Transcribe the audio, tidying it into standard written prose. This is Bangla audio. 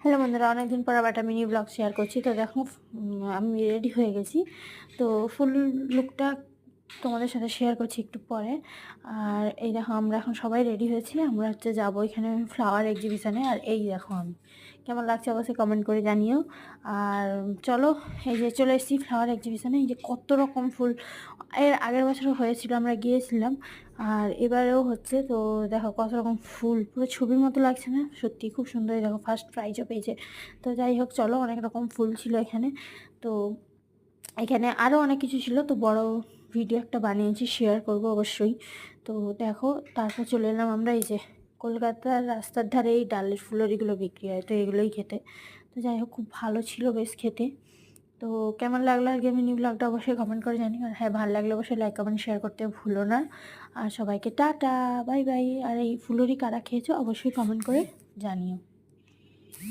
হ্যালো বন্ধুরা, অনেকদিন পর আবার একটা মিনি ব্লগ শেয়ার করছি। তো দেখো আমি রেডি হয়ে গেছি। তো ফুল লুকটা তোমাদের সাথে শেয়ার করছি একটু পরে। আর এই দেখো আমরা এখন সবাই রেডি হয়েছি, আমরা হচ্ছে যাবো এখানে ফ্লাওয়ার এক্সিবিশনে। আর এই দেখো আমি কেমন লাগছে অবশ্যই কমেন্ট করে জানিও। আর চলো, এই যে চলে এসেছি ফ্লাওয়ার এক্সিবিশনে। এই যে কত রকম ফুল, এর আগের বছরও হয়েছিল, আমরা গিয়েছিলাম, আর এবারেও হচ্ছে। তো দেখো কত রকম ফুল, পুরো ছবির মতো লাগছে না? সত্যি খুব সুন্দর। দেখো ফার্স্ট প্রাইজও পেয়েছে। তো যাই হোক চলো, অনেক রকম ফুল ছিল এখানে। তো এখানে আরও অনেক কিছু ছিল, তো বড় ভিডিও একটা বানিয়েছি, শেয়ার করব অবশ্যই। তো দেখো, তারপর চলে এলাম আমরা এই যে কলকাতার রাস্তার ধারে এই ডালের ফুলরিগুলো বিক্রি হয়, তো এগুলোই খেতে। তো যাই হোক, খুব ভালো ছিল বেশ খেতে। তো কেমন লাগলো আজকে মিনি ব্লগটা অবশ্যই কমেন্ট করে জানিও। আর হ্যাঁ, ভালো লাগলে অবশ্যই লাইক কমেন্ট শেয়ার করতে ভুলো না। আর সবাইকে টাটা, বাই বাই। আর এই ফুলরি কারা খেয়েছো অবশ্যই কমেন্ট করে জানিও।